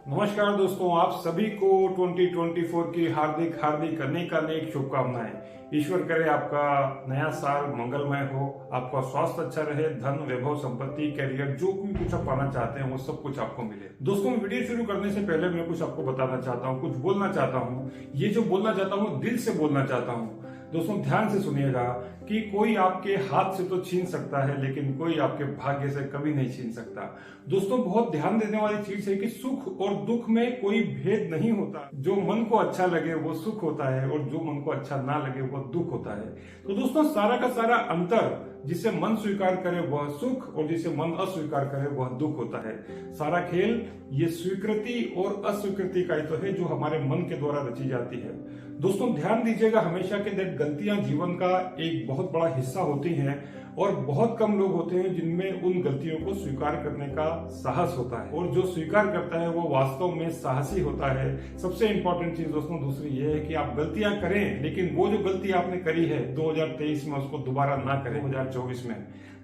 नमस्कार दोस्तों, आप सभी को 2024 की हार्दिक हार्दिक अनेक शुभकामनाएं। ईश्वर करे आपका नया साल मंगलमय हो, आपका स्वास्थ्य अच्छा रहे, धन वैभव संपत्ति कैरियर जो भी कुछ आप पाना चाहते हैं वो सब कुछ आपको मिले। दोस्तों, वीडियो शुरू करने से पहले मैं कुछ आपको बताना चाहता हूँ, कुछ बोलना चाहता हूँ। ये जो बोलना चाहता हूँ दिल से बोलना चाहता हूँ। दोस्तों ध्यान से सुनिएगा कि कोई आपके हाथ से तो छीन सकता है लेकिन कोई आपके भाग्य से कभी नहीं छीन सकता। दोस्तों बहुत ध्यान देने वाली चीज है कि सुख और दुख में कोई भेद नहीं होता। जो मन को अच्छा लगे वो सुख होता है और जो मन को अच्छा ना लगे वो दुख होता है। तो दोस्तों सारा का सारा अंतर, जिसे मन स्वीकार करे वह सुख और जिसे मन अस्वीकार करे वह दुख होता है। सारा खेल ये स्वीकृति और अस्वीकृति का ही तो है जो हमारे मन के द्वारा रची जाती है। दोस्तों ध्यान दीजिएगा हमेशा के गलतियां जीवन का एक बहुत बड़ा हिस्सा होती हैं और बहुत कम लोग होते हैं जिनमें उन गलतियों को स्वीकार करने का साहस होता है, और जो स्वीकार करता है वो वास्तव में साहसी होता है। सबसे इंपॉर्टेंट चीज दोस्तों दूसरी ये है कि आप गलतियां करें लेकिन वो जो गलती आपने करी है 2023 में उसको दोबारा ना करें 2024 में।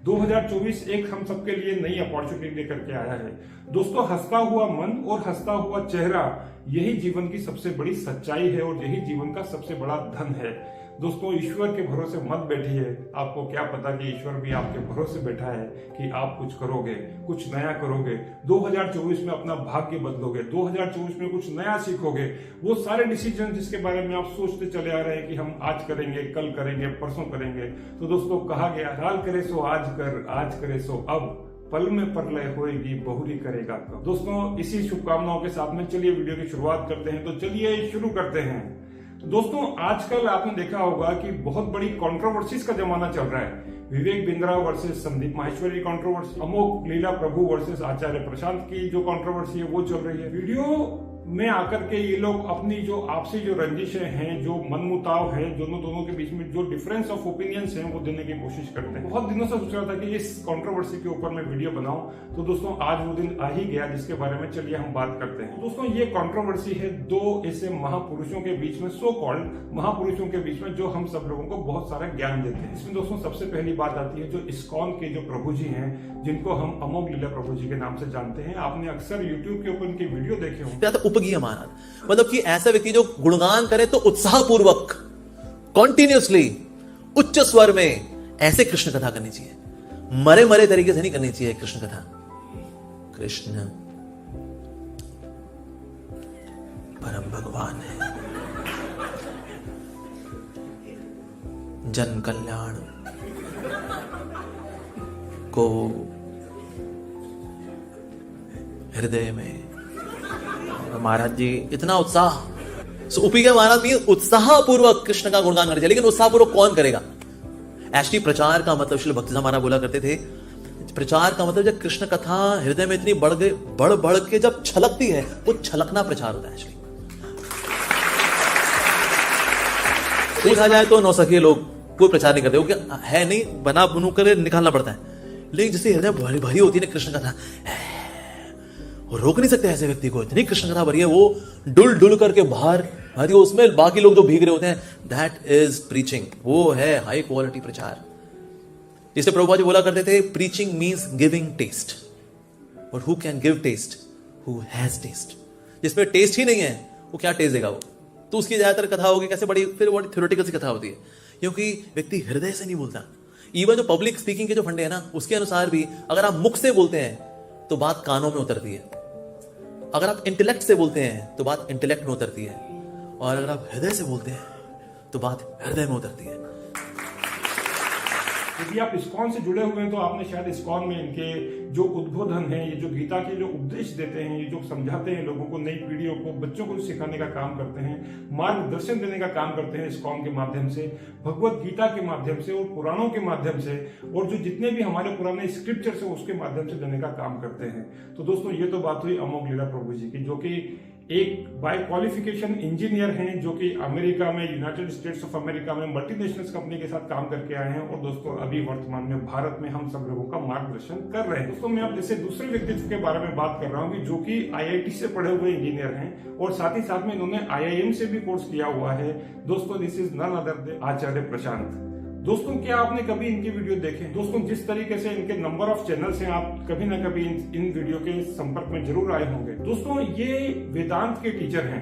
2024 एक हम सबके लिए नई अपॉर्चुनिटी लेकर के आया है। दोस्तों हंसता हुआ मन और हंसता हुआ चेहरा यही जीवन की सबसे बड़ी सच्चाई है और यही जीवन का सबसे बड़ा धन है। दोस्तों ईश्वर के भरोसे मत बैठिए, आपको क्या पता कि ईश्वर भी आपके भरोसे बैठा है कि आप कुछ करोगे, कुछ नया करोगे। 2024 में अपना भाग्य बदलोगे, 2024 में कुछ नया सीखोगे। वो सारे डिसीजन जिसके बारे में आप सोचते चले आ रहे हैं कि हम आज करेंगे, कल करेंगे, परसों करेंगे, तो दोस्तों कहा गया काल करे सो आज कर, आज करे सो अब, पल में प्रलय होएगी बहुरी करेगा कब। दोस्तों इसी शुभकामनाओं के साथ में चलिए वीडियो की शुरुआत करते हैं। तो चलिए शुरू करते हैं। दोस्तों आजकल आपने देखा होगा कि बहुत बड़ी कंट्रोवर्सीज का जमाना चल रहा है। विवेक बिंद्रा वर्सेस संदीप माहेश्वरी कंट्रोवर्सी, अमोघ लीला प्रभु वर्सेस आचार्य प्रशांत की जो कंट्रोवर्सी है वो चल रही है। वीडियो में आकर के ये लोग अपनी जो आपसी जो रंजिशें हैं, जो मनमुटाव है, दोनों के बीच में जो डिफरेंस ऑफ ओपिनियंस हैं वो देने की कोशिश करते हैं। बहुत दिनों से सोच रहा था कि इस कंट्रोवर्सी के ऊपर मैं वीडियो बनाऊं, तो दोस्तों आज वो दिन आ ही गया जिसके बारे में चलिए हम बात करते हैं। दोस्तों ये कंट्रोवर्सी है दो ऐसे महापुरुषों के बीच में, सो कॉल्ड महापुरुषों के बीच में, जो हम सब लोगों को बहुत सारा ज्ञान देते हैं। इसमें दोस्तों सबसे पहली बात आती है जो इस्कॉन के जो प्रभु जी हैं, जिनको हम अमोघ लीला प्रभु जी के नाम से जानते हैं। आपने अक्सर यूट्यूब के ऊपर इनकी वीडियो देखे होंगे। उपगीय मानद मतलब कि ऐसा व्यक्ति जो गुणगान करे तो उत्साहपूर्वक कॉन्टिन्यूअसली उच्च स्वर में ऐसे कृष्ण कथा करनी चाहिए, मरे मरे तरीके से नहीं करनी चाहिए कृष्ण कथा। कृष्ण परम भगवान है, जन कल्याण को हृदय में। महाराज जी इतना उत्साह, उपगीय महाराज भी उत्साहपूर्वक कृष्ण का गुणगान करना चाहिए, लेकिन उत्साहपूर्वक कौन करेगा? एक्चुअली प्रचार का मतलब, श्री भक्ति महाराज बोला करते थे, प्रचार का मतलब जब कृष्ण कथा हृदय में इतनी बढ़ के जब छलकती है, वो छलकना प्रचार होता है। देखा जाए तो नौसखिए लोग कोई प्रचार नहीं करते, वो है नहीं, बना बनू कर निकालना पड़ता है। लेकिन जैसे हृदय भरी होती है कृष्ण कथा, रोक नहीं सकते ऐसे व्यक्ति को, इतनी कृष्ण कथा भरी है, वो डुल करके बाहर भरी, उसमें बाकी लोग जो भीग रहे होते हैं, दैट इज प्रीचिंग, वो है हाई क्वालिटी प्रचार। जिसे प्रभुपाद जी बोला करते थे, प्रीचिंग मीन्स गिविंग टेस्ट, और who can give taste? Who has taste. जिसमें टेस्ट ही नहीं है वो क्या टेस्ट देगा? वो तो उसकी ज्यादातर कथा होगी कैसे बड़ी, फिर बड़ी थ्योरेटिकल सी कथा होती है, क्योंकि व्यक्ति हृदय से नहीं बोलता। इवन जो पब्लिक स्पीकिंग के जो फंडे है ना, उसके अनुसार भी अगर आप मुख से बोलते हैं तो बात कानों में उतरती है, अगर आप इंटेलेक्ट से बोलते हैं तो बात इंटेलेक्ट में उतरती है, और अगर आप हृदय से बोलते हैं तो बात हृदय में उतरती है। यदि आप इस्कॉन से जुड़े हुए हैं तो आपने शायद इस्कॉन में इनके जो उद्बोधन है, ये जो गीता के जो उपदेश देते हैं, ये जो समझाते हैं लोगों को, नई पीढ़ियों को, बच्चों को सिखाने का काम करते हैं, मार्गदर्शन देने का काम करते हैं इस्कॉन के माध्यम से, भगवत गीता के माध्यम से और पुराणों के माध्यम से, और जो जितने भी हमारे पुराने स्क्रिप्चर्स है उसके माध्यम से देने का काम करते हैं। तो दोस्तों ये तो बात हुई अमोघ लीला प्रभु जी की, जो कि एक बाय क्वालिफिकेशन इंजीनियर हैं, जो कि अमेरिका में, यूनाइटेड स्टेट्स ऑफ अमेरिका में मल्टीनेशनल कंपनी के साथ काम करके आए हैं, और दोस्तों अभी वर्तमान में भारत में हम सब लोगों का मार्गदर्शन कर रहे हैं। दोस्तों मैं अब जैसे दूसरे व्यक्तित्व के बारे में बात कर रहा हूँ जो कि IIT से पढ़े हुए इंजीनियर हैं, और साथ ही साथ में इन्होंने IIM से भी कोर्स किया हुआ है। दोस्तों this is none other than Acharya Prashant. दोस्तों क्या आपने कभी इनके वीडियो देखे? दोस्तों जिस तरीके से इनके नंबर ऑफ चैनल्स हैं, आप कभी ना कभी इन वीडियो के संपर्क में जरूर आए होंगे। दोस्तों ये वेदांत के टीचर हैं,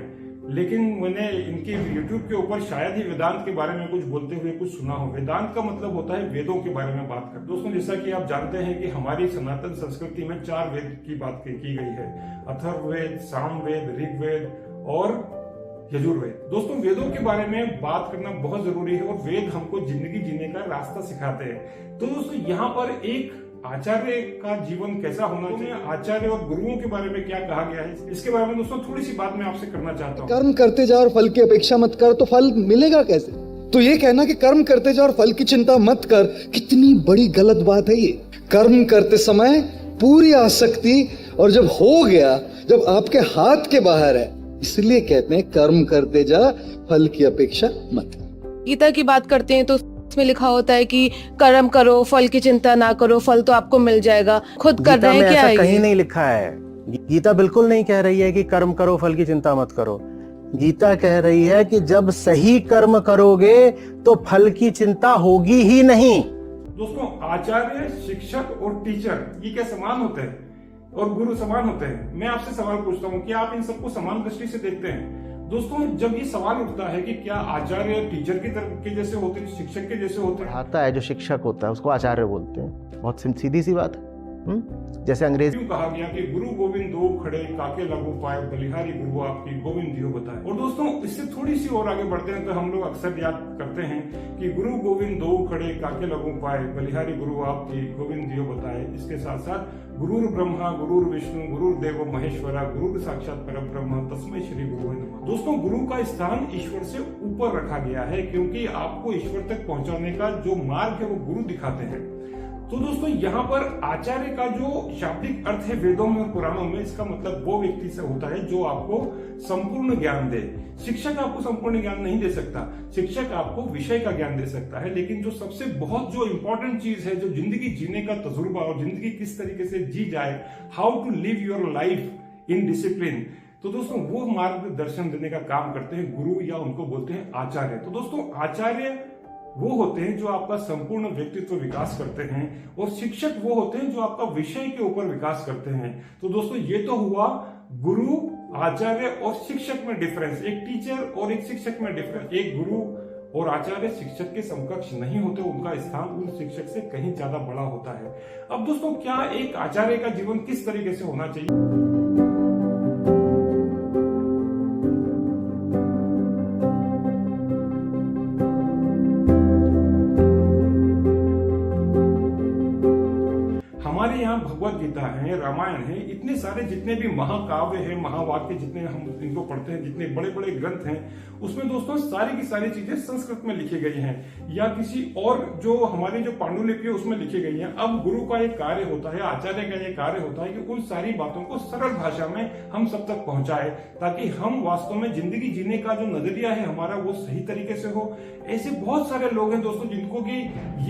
लेकिन मैंने इनके YouTube के ऊपर शायद ही वेदांत के बारे में कुछ बोलते हुए कुछ सुना हो। वेदांत का मतलब होता है वेदों के बारे में बात कर। दोस्तों जैसा कि आप जानते हैं कि हमारी सनातन संस्कृति में 4 वेद की बात की गई है, अथर्ववेद, सामवेद, ऋग्वेद और यजुर्वेद। दोस्तों वेदों के बारे में बात करना बहुत जरूरी है और वेद हमको जिंदगी जीने का रास्ता सिखाते हैं। तो दोस्तों यहाँ पर एक आचार्य का जीवन कैसा होना चाहिए, आचार्य और गुरुओं के बारे में क्या कहा गया है, इसके बारे में दोस्तों थोड़ी सी बात मैं आपसे करना चाहता हूँ। कर्म करते जा और फल की अपेक्षा मत कर, तो फल मिलेगा कैसे? तो ये कहना कि कर्म करते जा और फल की चिंता मत कर, कितनी बड़ी गलत बात है ये। कर्म करते समय पूरी आसक्ति, और जब हो गया, जब आपके हाथ के बाहर है, इसलिए कहते हैं कर्म करते जा, फल की अपेक्षा मत। गीता की बात करते हैं तो इसमें लिखा होता है कि कर्म करो, फल की चिंता ना करो, फल तो आपको मिल जाएगा। खुद कर रहे हैं क्या? ऐसा कहीं नहीं लिखा है। गीता बिल्कुल नहीं कह रही है कि कर्म करो, फल की चिंता मत करो। गीता कह रही है कि जब सही कर्म करोगे तो फल की चिंता होगी ही नहीं। दोस्तों आचार्य, शिक्षक और टीचर ये क्या समान होते हैं और गुरु समान होते हैं? मैं आपसे सवाल पूछता हूँ, क्या आप इन सबको समान दृष्टि से देखते हैं? दोस्तों जब ये सवाल उठता है कि क्या आचार्य टीचर की तरफ के जैसे होते हैं, शिक्षक के जैसे होते हैं? पढ़ाता है जो शिक्षक होता है उसको आचार्य बोलते हैं। बहुत सीधी सी बात है। जैसे अंग्रेजी क्यों कहा गया कि गुरु गोविंद दो खड़े, काके लगो पाए, बलिहारी गुरु आपकी गोविंद दियो बताए। और दोस्तों इससे थोड़ी सी और आगे बढ़ते हैं तो हम लोग अक्सर याद करते हैं कि गुरु गोविंद दो खड़े, काके लगो पाए, बलिहारी गुरु आपकी गोविंद दियो बताए। इसके साथ साथ गुरुर ब्रह्मा, गुरुर विष्णु, गुरुर देवो महेश्वरा, गुरुर साक्षात परब्रह्म, तस्मै श्री गुरुवे नमः। दोस्तों गुरु का स्थान ईश्वर से ऊपर रखा गया है, क्योंकि आपको ईश्वर तक पहुंचाने का जो मार्ग है वो गुरु दिखाते हैं। तो दोस्तों यहाँ पर आचार्य का जो शाब्दिक अर्थ है वेदों में और पुराणों में, इसका मतलब वो व्यक्ति से होता है जो आपको संपूर्ण ज्ञान दे। शिक्षक आपको संपूर्ण ज्ञान नहीं दे सकता, शिक्षक आपको विषय का ज्ञान दे सकता है, लेकिन जो सबसे बहुत जो इंपॉर्टेंट चीज है, जो जिंदगी जीने का तजुर्बा और जिंदगी किस तरीके से जी जाए, how to live your life in discipline, तो दोस्तों वो मार्गदर्शन देने का काम करते हैं गुरु, या उनको बोलते हैं आचार्य। तो दोस्तों आचार्य वो होते हैं जो आपका संपूर्ण व्यक्तित्व विकास करते हैं, और शिक्षक वो होते हैं जो आपका विषय के ऊपर विकास करते हैं। तो दोस्तों ये तो हुआ गुरु, आचार्य और शिक्षक में डिफरेंस, एक टीचर और एक शिक्षक में डिफरेंस। एक गुरु और आचार्य शिक्षक के समकक्ष नहीं होते, उनका स्थान उन शिक्षक से कहीं ज्यादा बड़ा होता है। अब दोस्तों क्या एक आचार्य का जीवन किस तरीके से होना चाहिए? हमारे यहाँ भगवत गीता है, रामायण है, इतने सारे जितने भी महाकाव्य है, महावाक्य जितने हम इनको पढ़ते हैं, जितने बड़े बड़े ग्रंथ हैं, उसमें दोस्तों सारी की सारी चीजें संस्कृत में लिखी गई हैं, या किसी और जो हमारी जो पांडुलिपि है उसमें लिखी गई हैं। अब गुरु का एक कार्य होता है, आचार्य का एक कार्य होता है कि उन सारी बातों को सरल भाषा में हम सब तक पहुंचाए, ताकि हम वास्तव में जिंदगी जीने का जो नजरिया है हमारा वो सही तरीके से हो। ऐसे बहुत सारे लोग हैं दोस्तों जिनको कि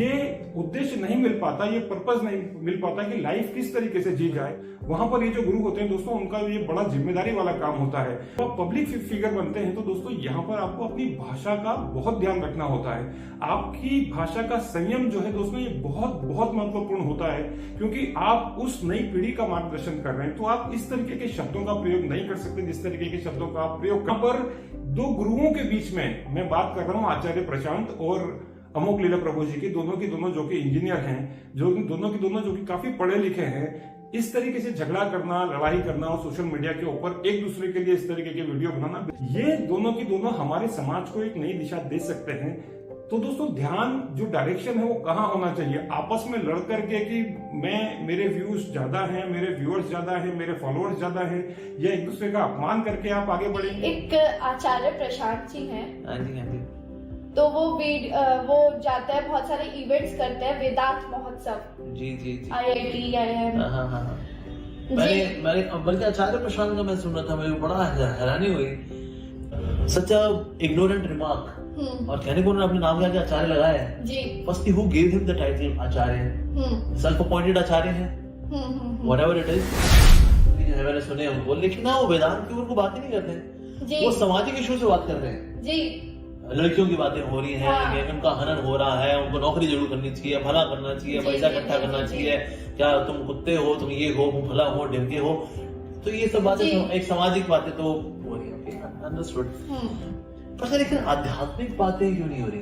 ये उद्देश्य नहीं मिल पाता, ये पर्पज नहीं मिल पाता कि लाइफ किस तरीके से जी जाए। वहां पर ये जो गुरु होते हैं दोस्तों, उनका ये बड़ा जिम्मेदारी वाला काम होता है। तो आप पब्लिक फिगर बनते हैं तो दोस्तों यहाँ पर आपको अपनी भाषा का बहुत ध्यान रखना होता है। आपकी भाषा का संयम जो है दोस्तों ये बहुत बहुत महत्वपूर्ण होता है, क्योंकि आप उस नई पीढ़ी का मार्गदर्शन कर रहे हैं। तो आप इस तरीके के शब्दों का प्रयोग नहीं कर सकते जिस तरीके के शब्दों का आप प्रयोग। यहाँ पर दो गुरुओं के बीच में मैं बात कर रहा हूँ, आचार्य प्रशांत और अमोक लीला प्रभु जी की दोनों जो कि इंजीनियर हैं, जो दोनों जो कि काफी पढ़े लिखे हैं। इस तरीके से झगड़ा करना, लड़ाई करना और सोशल मीडिया के ऊपर एक दूसरे के लिए इस तरीके के वीडियो बनाना, ये दोनों हमारे समाज को एक नई दिशा दे सकते हैं। तो दोस्तों ध्यान जो डायरेक्शन है वो कहाँ होना चाहिए? आपस में लड़ करके कि मेरे व्यूज ज्यादा हैं, मेरे व्यूअर्स ज्यादा हैं, मेरे फॉलोअर्स ज्यादा हैं, या एक दूसरे का अपमान करके आप आगे बढ़ेंगे? एक आचार्य प्रशांत जी हैं, हाँ जी, तो वो जाते हैं, बहुत सारे इवेंट्स करते हैं, वेदांत महोत्सव, जी IIT, IIM। हाँ। मैंने बल्कि आचार्य प्रशांत का मैं सुन रहा था, मुझे बड़ा हैरानी हुई। सच अ इग्नोरेंट रिमार्क, और कहने को उन्होंने अपने नाम का आचार्य लगाया है जी। First who give him the title Acharya, self appointed Acharya है, व्हाटएवर इट इज। जो है मैंने सुने उनको, लेकिन ना वो वेदांत के ऊपर को बात ही नहीं करते, वो सामाजिक इशू से बात कर रहे हैं जी। लड़कियों की बातें हो रही हैं, हाँ। कि उनका हनन हो रहा है, उनको नौकरी जरूर करनी चाहिए, भला करना चाहिए, जी, पैसा जी, इकट्ठा जी, करना जी, चाहिए, क्या तुम कुत्ते हो, तुम ये हो, तुम भला हो, ढंगे हो। तो ये सब बातें जी। तो एक सामाजिक बातें तो हो रही है, अंडरस्टूड। पर सर लेकिन आध्यात्मिक बातें क्यों नहीं हो रही?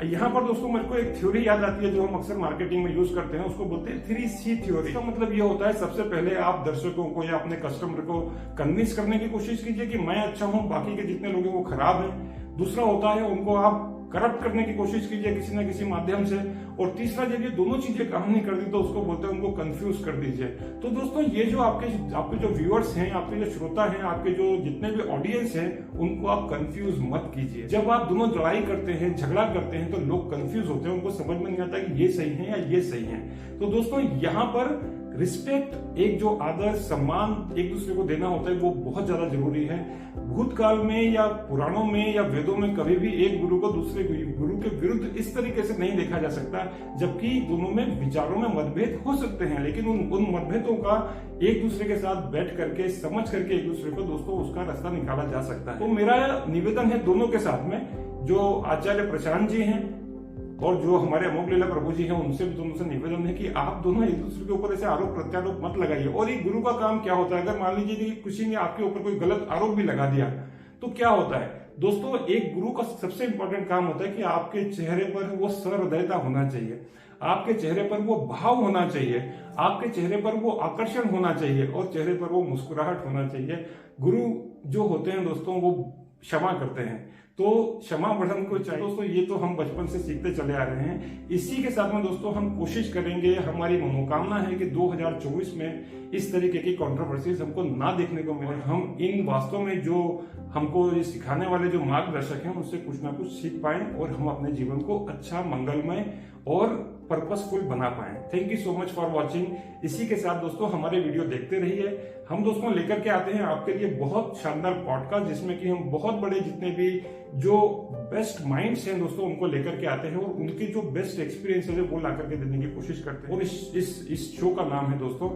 यहाँ पर दोस्तों मेरे को एक थ्योरी याद आती है जो हम अक्सर मार्केटिंग में यूज करते हैं, उसको बोलते हैं 3C थ्योरी। इसका मतलब ये होता है, सबसे पहले आप दर्शकों को या अपने कस्टमर को कन्विंस करने की कोशिश कीजिए कि मैं अच्छा हूँ, बाकी के जितने लोग हैं वो खराब हैं। दूसरा होता है उनको आप करप्ट करने की कोशिश कीजिए किसी न किसी माध्यम से। और तीसरा, जब ये दोनों चीजें काम नहीं करती तो उसको बोलते हैं उनको कंफ्यूज कर दीजिए। तो दोस्तों ये जो आपके जो व्यूअर्स हैं, आपके जो श्रोता हैं, आपके जो जितने भी ऑडियंस हैं, उनको आप कंफ्यूज मत कीजिए। जब आप दोनों लड़ाई करते हैं, झगड़ा करते हैं, तो लोग कंफ्यूज होते हैं, उनको समझ में नहीं आता कि ये सही है या ये सही है। तो दोस्तों यहाँ पर रिस्पेक्ट, एक जो आदर सम्मान एक दूसरे को देना होता है, वो बहुत ज्यादा जरूरी है। भूतकाल में या पुराणों में या वेदों में कभी भी एक गुरु को दूसरे गुरु के विरुद्ध इस तरीके से नहीं देखा जा सकता, जबकि दोनों में विचारों में मतभेद हो सकते हैं, लेकिन उन मतभेदों का एक दूसरे के साथ बैठ करके समझ करके एक दूसरे को दोस्तों उसका रास्ता निकाला जा सकता है। तो मेरा निवेदन है दोनों के साथ में, जो आचार्य प्रशांत जी हैं और जो हमारे अमोघ लीला प्रभु जी हैं, उनसे भी दोनों से निवेदन है कि आप दोनों एक दूसरे के ऊपर ऐसे आरोप प्रत्यारोप मत लगाइए। और एक गुरु का काम क्या होता है, अगर मान लीजिए कि किसी ने आपके ऊपर कोई गलत आरोप भी लगा दिया तो क्या होता है दोस्तों, एक गुरु का सबसे इंपॉर्टेंट काम होता है कि आपके चेहरे पर वो सहृदयता होना चाहिए, आपके चेहरे पर वो भाव होना चाहिए, आपके चेहरे पर वो आकर्षण होना चाहिए और चेहरे पर वो मुस्कुराहट होना चाहिए। गुरु जो होते हैं दोस्तों वो क्षमा करते हैं, तो क्षमा बढ़न को चाहिए दोस्तों। ये तो हम बचपन से सीखते चले आ रहे हैं। इसी के साथ में दोस्तों हम कोशिश करेंगे, हमारी मनोकामना है कि 2024 में इस तरीके की कंट्रोवर्सीज हमको ना देखने को मिले। हम इन वास्तव में जो हमको ये सिखाने वाले जो मार्गदर्शक हैं उनसे कुछ ना कुछ सीख पाएं और हम अपने जीवन को अच्छा, मंगलमय और पर्पसफुल बना पाएं। Thank you so much for watching. इसी के साथ दोस्तों हमारे वीडियो देखते रहिए। हम दोस्तों लेकर के आते हैं आपके लिए बहुत शानदार पॉडकास्ट, जिसमें कि हम बहुत बड़े जितने भी जो बेस्ट माइंड्स हैं दोस्तों उनको लेकर के आते हैं और उनकी जो बेस्ट एक्सपीरियंस है वो ला करके देने की कोशिश करते हैं। और इस शो का नाम है दोस्तों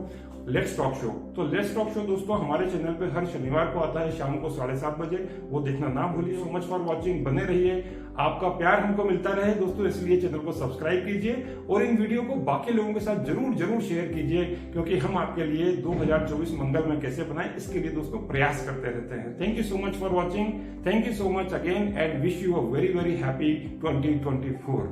लेट्स टॉक शो। तो लेट्स टॉक शो दोस्तों हमारे चैनल पे हर शनिवार को आता है शाम को 7:30 बजे, वो देखना ना भूलिए। सो मच फॉर वॉचिंग, बने रहिए, आपका प्यार हमको मिलता रहे दोस्तों, इसलिए चैनल को सब्सक्राइब कीजिए और इन वीडियो को बाकी लोगों के साथ जरूर शेयर कीजिए, क्योंकि हम आपके लिए 2024 मंगल में कैसे बनाए इसके लिए दोस्तों प्रयास करते रहते हैं। Thank you so much for watching, thank you so much again and wish you a very happy 2024।